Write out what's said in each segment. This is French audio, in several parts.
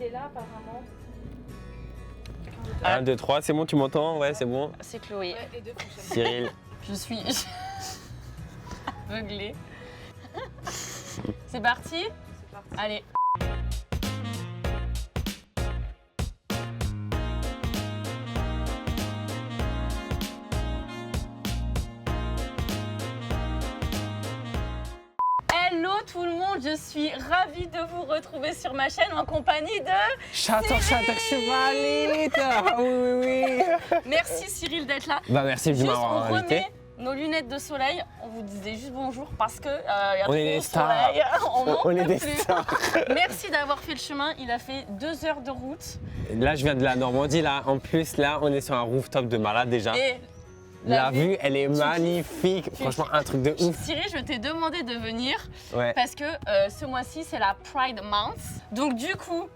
il est là apparemment. 1, 2, 3, c'est bon, tu m'entends? Ouais, c'est bon. C'est Chloé. Ouais, les deux fonctionnent. Cyril. Je suis aveuglée. C'est parti? C'est parti. Allez. Hello tout le monde, je suis ravie de vous retrouver sur ma chaîne en compagnie de Chaton, chevalite. Oui, oui, oui. Merci Cyril d'être là. Bah, merci de Juste, m'avoir on invité. remet nos lunettes de soleil. On vous disait juste bonjour parce que y a On trop est des de stars. soleil. On est n'en des peut plus. stars. Merci d'avoir fait le chemin. Il a fait 2 heures de route. Là, je viens de la Normandie. Là, en plus, là, on est sur un rooftop de malade déjà. Et La vue, elle est magnifique. Franchement, un truc de ouf. Cyril, je t'ai demandé de venir Ouais. parce que ce mois-ci, c'est la Pride Month. Donc du coup,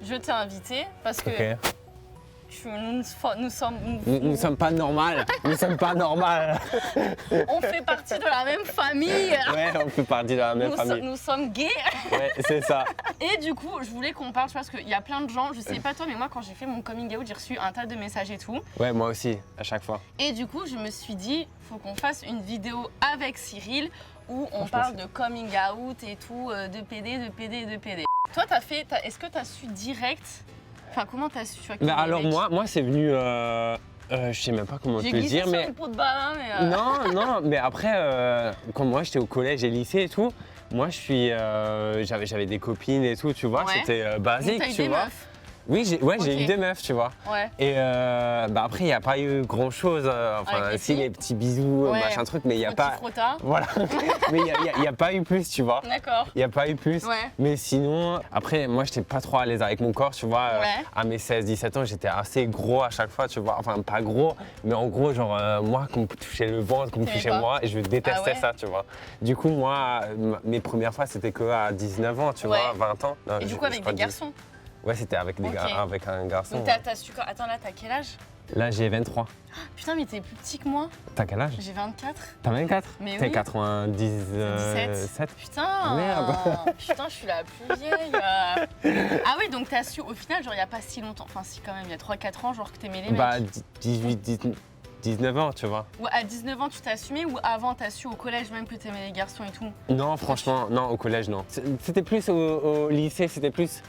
je t'ai invité parce que Ok. nous sommes... Nous sommes pas normales. Nous sommes pas normales. On fait partie de la même famille. Ouais, on fait partie de la même famille. Nous sommes gays. Ouais, c'est ça. Et du coup, je voulais qu'on parle, parce qu'il y a plein de gens, je sais pas toi, mais moi quand j'ai fait mon coming out, j'ai reçu un tas de messages et tout. Ouais, moi aussi, à chaque fois. Et du coup, je me suis dit, faut qu'on fasse une vidéo avec Cyril où on Franchement, parle de coming out et tout, de PD, de PD, de PD. Toi, est-ce que t'as su direct? Enfin, comment t'as su? Tu vois, qu'il y Bah, avait alors des mecs moi c'est venu, je sais même pas comment te J'ai le glissé dire, sur mais une peau de balin, mais... non, mais après quand moi j'étais au collège et lycée et tout, moi je suis, j'avais des copines et tout, tu vois, Ouais. c'était Donc, basique, t'as eu tu des vois. meufs. Oui, j'ai Ok. eu des meufs, tu vois. Ouais. Et bah après il n'y a pas eu grand chose, enfin Avec les si filles les petits bisous, Ouais. machin truc, mais il n'y a Petit pas, frotta. voilà, mais il y a pas eu plus, tu vois. D'accord. Il n'y a pas eu plus. Ouais. Mais sinon, après, moi, j'étais pas trop à l'aise avec mon corps, tu vois. Ouais. À mes 16-17 ans, j'étais assez gros à chaque fois, tu vois. Enfin, pas gros, mais en gros, genre, moi, qu'on me touchait le ventre, qu'on me T'aimais touchait pas? moi, et je détestais Ah ouais. ça, tu vois. Du coup, moi, mes premières fois, c'était que à 19 ans, tu Ouais. vois, 20 ans. Non, Et du coup, avec des garçons. Ouais, c'était avec, Ok. avec un garçon. Donc, ouais. t'as su quand... Attends, là, t'as quel âge? Là, j'ai 23. Putain, mais t'es plus petit que moi. T'as quel âge? J'ai 24. T'as 24? Mais T'es oui. 97? Putain. Merde. Putain, je suis la plus vieille. Ah oui, donc t'as su, au final, genre, il n'y a pas si longtemps. Enfin, si, quand même, il y a 3-4 ans, genre, que t'aimais les mecs. Bah, 19 ans, tu vois. Ou à 19 ans, tu t'es assumé, ou avant, t'as su au collège même que t'aimais les garçons et tout? Non, franchement, non, au collège, non. C'était plus au lycée, c'était plus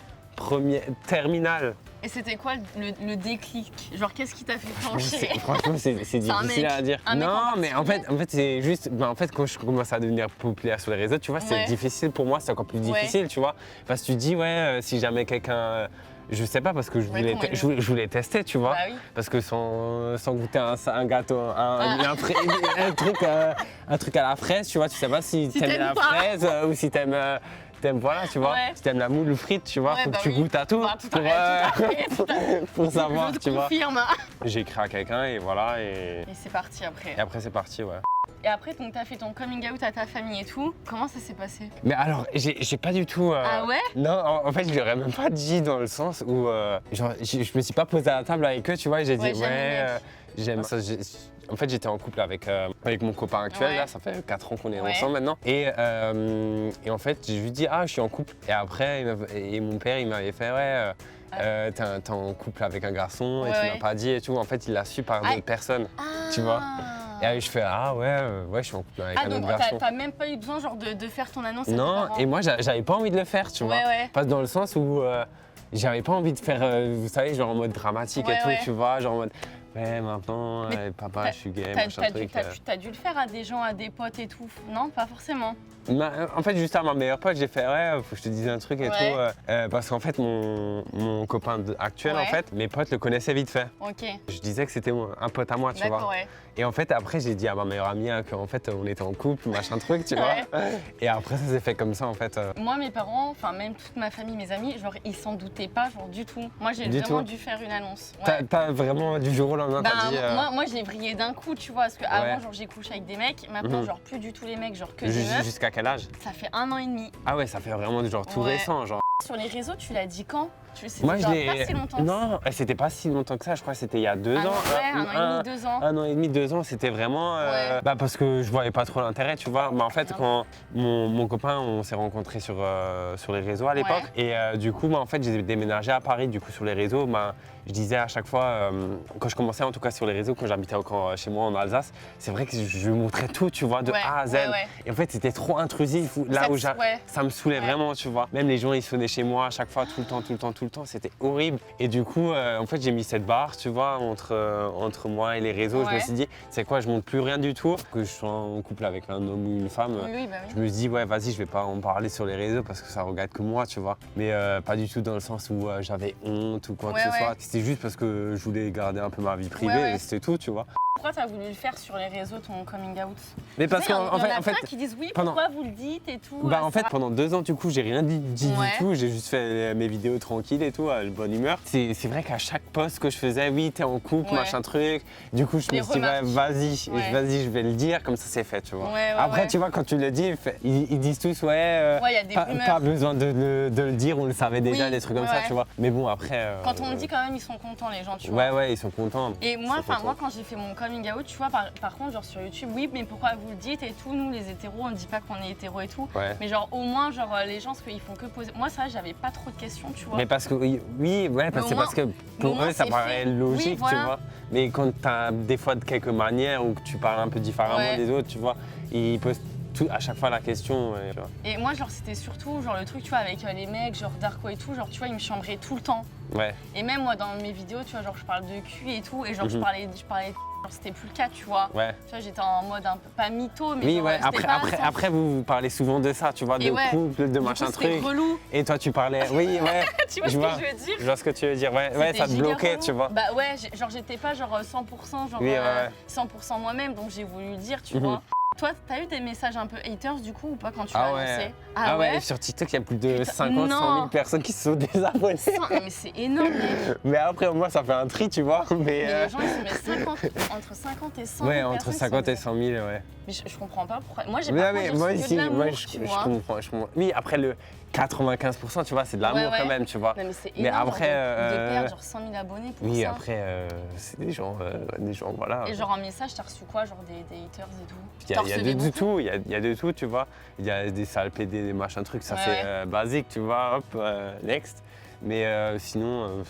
terminale. Et c'était quoi le déclic? Genre, qu'est-ce qui t'a fait flancher? Franchement, c'est difficile mec. à dire. Un mec Non, en mais en particulier? fait, c'est juste. En fait, quand je commence à devenir populaire sur les réseaux, tu vois, c'est Ouais. difficile pour moi, c'est encore plus Ouais. difficile, tu vois. Parce que tu dis, ouais, si jamais quelqu'un. Je sais pas, parce que je Ouais, voulais, comment il je voulais tester, tu vois. Bah oui. Parce que sans goûter un gâteau, un truc à la fraise, tu vois, tu sais pas si t'aimes t'aimes la pas. fraise ou si t'aimes. Voilà, tu vois, Ouais. si t'aimes la moule ou frites, tu vois, Ouais, faut bah que tu oui. goûtes à tout Bah, tout pour, à fait. pour savoir, Je te tu vois. confirme. J'ai écrit à quelqu'un et voilà, et Et c'est parti après. après c'est parti, ouais. Et après, donc, t'as fait ton coming out à ta famille et tout. Comment ça s'est passé? Mais alors, j'ai pas du tout. Ah ouais? Non, en fait, je l'aurais même pas dit dans le sens où. Genre, je me suis pas posé à la table avec eux, tu vois, et j'ai dit, Ouais, j'aime les mecs. j'aime ça. En fait, j'étais en couple avec mon copain actuel, Ouais. là, ça fait 4 ans qu'on est Ouais. ensemble maintenant. Et en fait, je lui dis, ah, je suis en couple. Et après, et mon père, il m'avait fait, ouais, t'es en couple avec un garçon et Ouais, tu ouais. m'as pas dit et tout. En fait, il l'a su par Ah. d'autres personnes, Ah. tu vois. Et là, je fais, ah ouais, je suis en couple avec Ah, un donc autre garçon. t'as même pas eu besoin genre de faire ton annonce à tes Non, parents? et moi j'avais pas envie de le faire, tu vois. Ouais, ouais. Parce que dans le sens où j'avais pas envie de faire, vous savez, genre en mode dramatique Ouais, et tout, ouais. tu vois, genre en mode, ouais, maintenant, Mais papa, t'as- je suis gay, T'as machin truc. t'as dû le faire à des gens, à des potes et tout? Non, pas forcément. En fait, juste à ma meilleure pote, j'ai fait, ouais, faut que je te dise un truc et Ouais. tout. Parce qu'en fait, mon copain actuel, Ouais. en fait, mes potes le connaissaient vite fait. Ok. Je disais que c'était un pote à moi, tu D'accord, vois. ouais. Et en fait, après, j'ai dit à ma meilleure amie qu'en fait, on était en couple, machin truc, tu vois. Et après, ça s'est fait comme ça, en fait. Moi, mes parents, enfin même toute ma famille, mes amis, genre ils s'en doutaient pas, genre du tout. Moi, j'ai Du vraiment tout. dû faire une annonce. Ouais. T'as vraiment du jour au lendemain, Ben, t'as dit. moi j'ai vrillé d'un coup, tu vois, parce que avant, Ouais. genre j'ai couché avec des mecs, maintenant Mhm. genre plus du tout les mecs, genre que des meufs. Jusqu'à quel âge? Ça fait 1 an et demi. Ah ouais, ça fait vraiment genre tout Ouais. récent, genre. sur les réseaux, tu l'as dit quand? C'était Moi, je genre l'ai. pas si longtemps. Non, c'était pas si longtemps que ça. Je crois que c'était il y a 2 ans. Ouais, 1 an et demi, 2 ans. 1 an et demi, 2 ans, c'était vraiment. Ouais. Bah, parce que je voyais pas trop l'intérêt, tu vois. Mais en fait, Merde. quand mon copain, on s'est rencontrés sur les réseaux à l'époque. Et du coup, en fait, j'ai déménagé à Paris. Du coup, sur les réseaux, je disais à chaque fois, quand je commençais en tout cas sur les réseaux, quand j'habitais encore chez moi en Alsace, c'est vrai que je montrais tout, tu vois, de A à Z. Et en fait, c'était trop intrusif. Là où ça me saoulait vraiment, tu vois. Même les gens, ils sonnaient chez moi à chaque fois, tout le temps. C'était horrible. Et du coup, en fait, j'ai mis cette barre, tu vois, entre moi et les réseaux. Je me suis dit, c'est quoi, je montre plus rien du tout. Que je sois en couple avec un homme ou une femme, je me suis dit, ouais, vas-y, je vais pas en parler sur les réseaux parce que ça regarde que moi, tu vois. Mais pas du tout dans le sens où j'avais honte ou quoi que ce soit. C'était juste parce que je voulais garder un peu ma vie privée et c'était tout, tu vois. Pourquoi t'as voulu le faire sur les réseaux, ton coming out? Mais parce qu'en fait, il y en a plein qui disent oui, pourquoi vous le dites et tout. Bah en fait, pendant 2 ans, du coup, j'ai rien dit du tout. J'ai juste fait mes vidéos tranquilles et tout, à bonne humeur. C'est vrai qu'à chaque post que je faisais, oui, t'es en couple, machin truc. Du coup, je me suis dit, vas-y, je vais le dire, comme ça c'est fait, tu vois. Après, tu vois, quand tu le dis, ils disent tous, y a des pas besoin de le dire, on le savait déjà, des trucs comme ça, tu vois. Mais bon, après. Quand on le dit, quand même, ils sont contents, les gens, tu vois. Ouais, ils sont contents. Et moi, quand j'ai fait mon coming out, tu vois, par contre, genre sur YouTube, oui, mais pourquoi vous le dites et tout, nous les hétéros, on ne dit pas qu'on est hétéros et tout. Mais genre au moins, genre les gens, ce qu'ils font que poser. Moi, ça, j'avais pas trop de questions, tu vois. Mais parce que, parce que pour eux, ça paraît logique, tu vois. Mais quand t'as des fois de quelques manières ou que tu parles un peu différemment des autres, tu vois, ils posent à chaque fois la question. Et moi, genre, c'était surtout genre le truc, tu vois, avec les mecs, genre Darko et tout, genre, tu vois, ils me chambraient tout le temps. Et même moi, dans mes vidéos, tu vois, genre, je parle de cul et tout, et genre, je parlais genre, c'était plus le cas, tu vois. Tu vois, j'étais en mode un peu, pas mytho, mais genre, après, vous parlez souvent de ça, tu vois, de couple, de machin truc. Relou. Et toi, tu parlais, tu vois ce que je veux dire? Je vois ce que tu veux dire, ça te bloquait, tu vois. Bah ouais, genre, j'étais pas genre 100%, genre 100% moi-même, donc j'ai voulu le dire, tu vois. Toi, t'as eu des messages un peu haters du coup ou pas quand tu l'as lancé? Ah ouais, sur TikTok, il y a plus de 50, 100 000 personnes qui se sont désabonnées. Mais c'est énorme, mec. Mais après, moi, ça fait un tri, tu vois. Mais les gens, ils se mettent entre 50 et 100 000 Ouais, entre 50 et 100 000, ouais. Mais je comprends pas pourquoi. Moi, j'ai moi aussi, je comprends. Oui, après, le 95%, tu vois, c'est de l'amour quand même, tu vois. Non, mais c'est énorme après, de perdre genre 100 000 abonnés pour ça. Oui, après, c'est des gens, voilà. Et genre en message, t'as reçu quoi? Genre des haters et tout? Il y a de tout, il y a de tout, tu vois. Il y a des sales PD, des machins trucs, ça c'est basique, tu vois, hop, next. Mais sinon,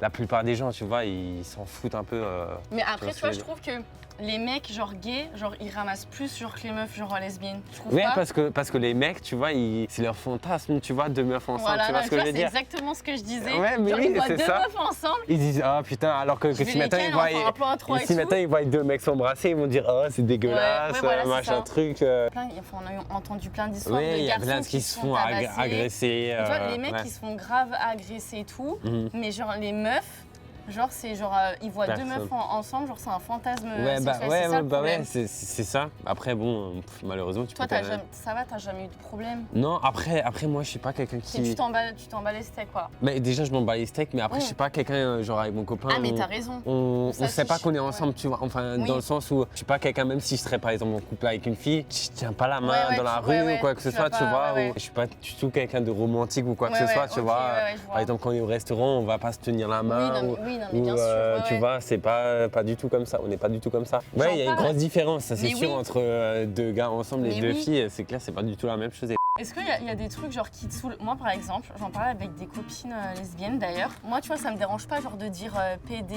la plupart des gens, tu vois, ils s'en foutent un peu. Mais après, tu vois, je trouve que les mecs genre gays, genre ils ramassent plus genre que les meufs genre lesbiennes. Tu trouves pas? parce que les mecs, tu vois, c'est leur fantasme, tu vois, deux meufs ensemble, voilà, tu vois ce que je veux dire? C'est exactement ce que je disais. Ouais, mais genre, oui, ils voient c'est deux ça. meufs ensemble. Ils disent ah putain, alors que si maintenant ils voient deux mecs s'embrasser, ils vont dire oh c'est dégueulasse, voilà, machin truc. On a entendu plein d'histoires de garçons qui se font agresser. Tu vois, les mecs qui se font grave agresser et tout, mais genre les meufs. Genre, c'est genre, ils voient deux meufs ensemble, genre, c'est un fantasme sexuel, c'est ça. Après, bon, malheureusement, tu peux pas... ça va, t'as jamais eu de problème? Non, après moi, je suis pas quelqu'un qui... Tu t'en bats les steaks, quoi. Mais déjà, je m'en bats les steaks, mais après, je suis pas quelqu'un, genre, avec mon copain... Ah, mais t'as raison. On sait pas qu'on est ensemble, tu vois. Enfin, dans le sens où je suis pas quelqu'un, même si je serais, par exemple, en couple avec une fille, je tiens pas la main dans la rue ou quoi que ce soit, tu vois. Je suis pas du tout quelqu'un de romantique ou quoi que ce soit, tu vois. Par exemple, quand on est au restaurant, on va pas se tenir la main. Bien sûr, tu vois, c'est pas du tout comme ça. On n'est pas du tout comme ça. Ouais, il y a une grosse différence, ça c'est sûr, entre deux gars ensemble et deux filles. C'est clair, c'est pas du tout la même chose. Est-ce qu'il y a des trucs genre qui te saoulent? Moi par exemple, j'en parlais avec des copines lesbiennes d'ailleurs. Moi tu vois, ça me dérange pas genre de dire PD,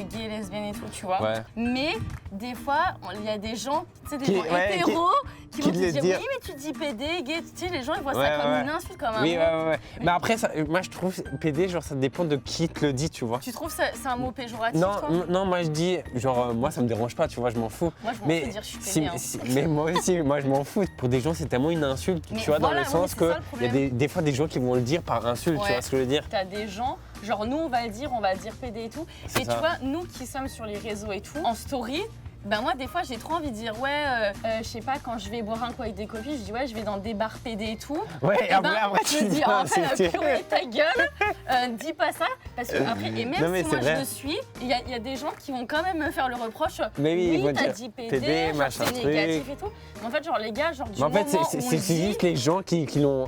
gay, lesbienne et tout, tu vois. Mais des fois, il y a des gens, tu sais, des gens hétéros qui vont te dire oui mais tu dis PD, gay, tu sais, les gens ils voient ça comme une insulte, comme un mot. Mais après, moi je trouve PD, genre ça dépend de qui te le dit, tu vois. Tu trouves c'est un mot péjoratif toi? Non, moi je dis, genre moi ça me dérange pas, tu vois, je m'en fous. Moi je m'en fous de dire je suis PD. Mais moi aussi, moi je m'en fous. Pour des gens c'est tellement une insulte, tu vois, dans le sens que il y a des fois des gens qui vont le dire par insulte, tu vois ce que je veux dire? T'as des gens, genre nous on va dire PD et tout. Et tu vois, nous qui sommes sur les réseaux et tout, en story, ben moi des fois j'ai trop envie de dire je sais pas, quand je vais boire un coup avec des copines, je dis je vais dans des bars PD et tout. Ouais, et après tu dis en fait purée ta gueule, dis pas ça, parce que après, et même si moi je le suis, il y a des gens qui vont quand même me faire le reproche. Mais oui, t'as dit PD, machin, c'est négatif et tout. Mais en fait genre les gars, genre du moment où c'est juste les gens qui l'ont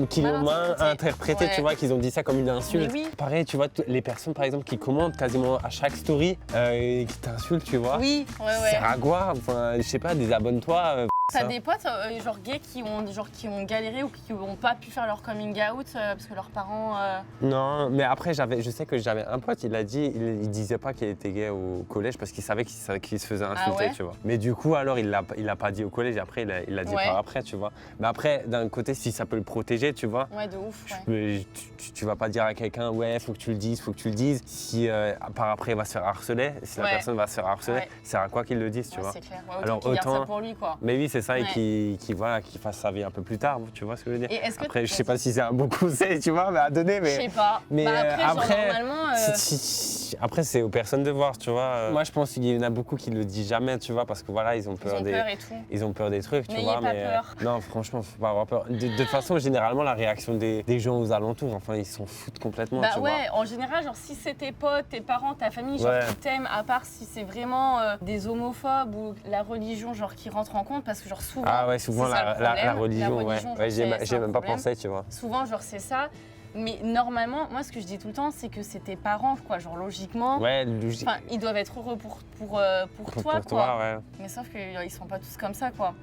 qui l'ont mal interprété, tu vois, qu'ils ont dit ça comme une insulte. Oui. Pareil, tu vois, les personnes par exemple qui commentent quasiment à chaque story et qui t'insultent, tu vois. Oui, C'est à quoi? Enfin, je sais pas, désabonne-toi. T'as des potes genre gays qui ont galéré ou qui n'ont pas pu faire leur coming out parce que leurs parents. Non, mais après je sais que j'avais un pote, il a dit, il disait pas qu'il était gay au collège parce qu'il savait qu'il se faisait insulter, tu vois. Mais du coup alors il l'a pas dit au collège, et après il l'a dit par après, tu vois. Mais après d'un côté si ça peut le protéger, tu vois. Ouais, de ouf. Tu vas pas dire à quelqu'un ouais faut que tu le dises, Si par après il va se faire harceler, si la personne va se faire harceler, c'est à quoi qu'il le dise, tu vois. C'est clair. Alors autant qu'il garde ça pour lui, quoi. Mais oui c'est ça et qu'il fasse sa vie un peu plus tard, tu vois ce que je veux dire. Et après je sais pas si c'est un bon conseil, tu vois, mais à donner, mais. Je sais pas. Mais après, normalement. Après c'est aux personnes de voir, tu vois. Moi je pense qu'il y en a beaucoup qui le disent jamais, tu vois, parce que voilà ils ont peur ils ont peur des trucs, tu vois. Mais peur. Non franchement faut pas avoir peur. De toute façon généralement la réaction des gens aux alentours, enfin ils s'en foutent complètement. Bah tu ouais, vois. en général genre si c'est tes potes, tes parents, ta famille genre qui t'aiment, à part si c'est vraiment des homophobes ou la religion genre qui rentre en compte, parce que genre souvent. Ah ouais souvent la religion ouais j'ai même pas pensé, tu vois. Souvent genre c'est ça. Mais normalement, moi ce que je dis tout le temps, c'est que c'est tes parents, quoi. Genre logiquement, ils doivent être heureux pour toi, quoi. Ouais. Mais sauf qu'ils sont pas tous comme ça, quoi.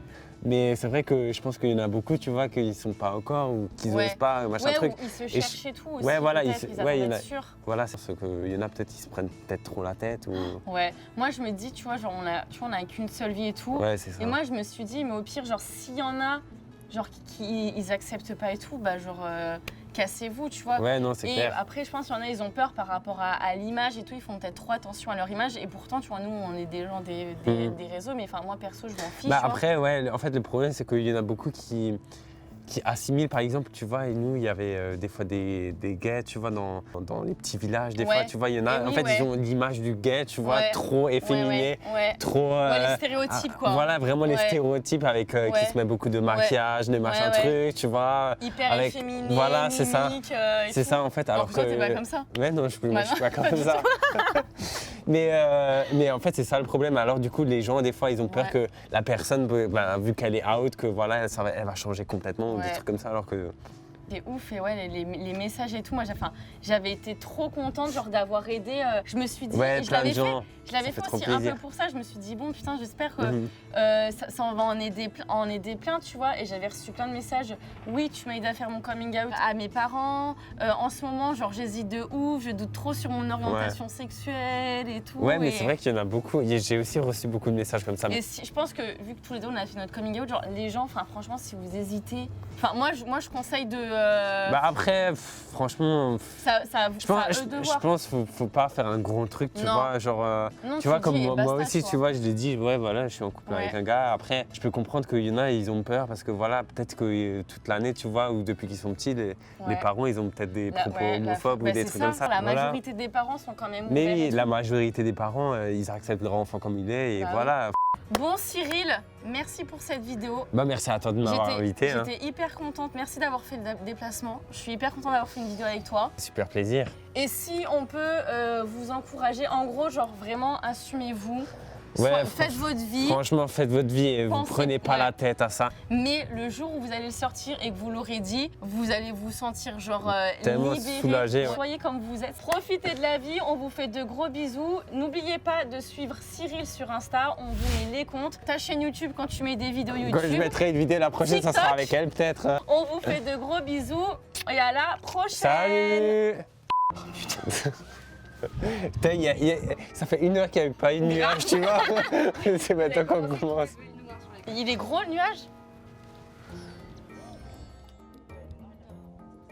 Mais c'est vrai que je pense qu'il y en a beaucoup, tu vois, qu'ils sont pas encore ou qu'ils osent pas, machin truc. Ou ils se cherchent et tout aussi. Ouais, voilà, ils être sûrs. Voilà, c'est ce qu'il y en a peut-être, ils se prennent peut-être trop la tête ou. Ouais, moi je me dis, tu vois, genre on a qu'une seule vie et tout. Ouais, c'est ça. Et moi je me suis dit, mais au pire, genre s'il y en a, genre ils acceptent pas et tout, bah genre. Cassez-vous, tu vois. Ouais, non, c'est clair. Et après, je pense qu'il y en a, ils ont peur par rapport à l'image et tout. Ils font peut-être trop attention à leur image. Et pourtant, tu vois, nous, on est des gens des réseaux. Mais enfin, moi, perso, je m'en fiche. Bah après, ouais, en fait, le problème, c'est qu'il y en a beaucoup qui assimilent, par exemple, tu vois, et nous, il y avait des fois des gays, tu vois, dans les petits villages, des fois, tu vois, il y en a, ils ont l'image du gay, tu vois, trop efféminé, trop... les stéréotypes, quoi. Voilà, vraiment les stéréotypes avec qui se met beaucoup de maquillage, de machin trucs, tu vois. Hyper efféminé, voilà, c'est ça. C'est ça, en fait, alors que... Toi, t'es pas comme ça. Ouais, non, je suis pas comme ça. Mais en fait, c'est ça le problème. Alors, du coup, les gens, des fois, ils ont peur que la personne, vu qu'elle est out, que voilà, elle va changer complètement, des trucs comme ça, alors que. C'est ouf, et ouais, les messages et tout. Moi, j'avais été trop contente genre d'avoir aidé. Je me suis dit, et je l'avais fait aussi un peu pour ça. Je me suis dit, bon, putain, j'espère que ça va en aider plein, tu vois. Et j'avais reçu plein de messages. Oui, tu m'as aidé à faire mon coming out à mes parents. En ce moment, genre, j'hésite de ouf, je doute trop sur mon orientation sexuelle et tout. Ouais, mais c'est vrai qu'il y en a beaucoup. J'ai aussi reçu beaucoup de messages comme ça. Et je pense que, vu que tous les deux, on a fait notre coming out, genre, les gens, franchement, si vous hésitez. Moi, je conseille de. Bah après, franchement, je pense qu'il faut pas faire un gros truc, tu vois, genre, non, tu vois, comme moi basta, aussi, tu vois, je l'ai dit, ouais, voilà, je suis en couple avec un gars. Après, je peux comprendre qu'il y en a, ils ont peur parce que voilà, peut-être que toute l'année, tu vois, ou depuis qu'ils sont petits, les parents, ils ont peut-être des propos homophobes ou des trucs comme ça. La majorité des parents sont quand même ouverts. Mais oui, la majorité des parents, ils acceptent leur enfant comme il est et voilà. Bon Cyril, merci pour cette vidéo. Bah merci à toi de m'avoir invité. J'étais hyper contente, merci d'avoir fait le déplacement. Je suis hyper contente d'avoir fait une vidéo avec toi. Super plaisir. Et si on peut vous encourager, en gros, genre vraiment assumez-vous. Faites votre vie. Franchement, faites votre vie et vous prenez pas la tête à ça. Mais le jour où vous allez le sortir et que vous l'aurez dit, vous allez vous sentir genre tellement libéré. soulagé. Soyez comme vous êtes. Profitez de la vie, on vous fait de gros bisous. N'oubliez pas de suivre Cyril sur Insta, on vous met les comptes. Ta chaîne YouTube quand tu mets des vidéos YouTube. Quand je mettrai une vidéo la prochaine, TikTok, ça sera avec elle peut-être. On vous fait de gros bisous et à la prochaine. Salut. Putain, ça fait 1 heure qu'il n'y avait pas eu de nuage, tu vois. C'est maintenant qu'on commence. Il est gros le nuage?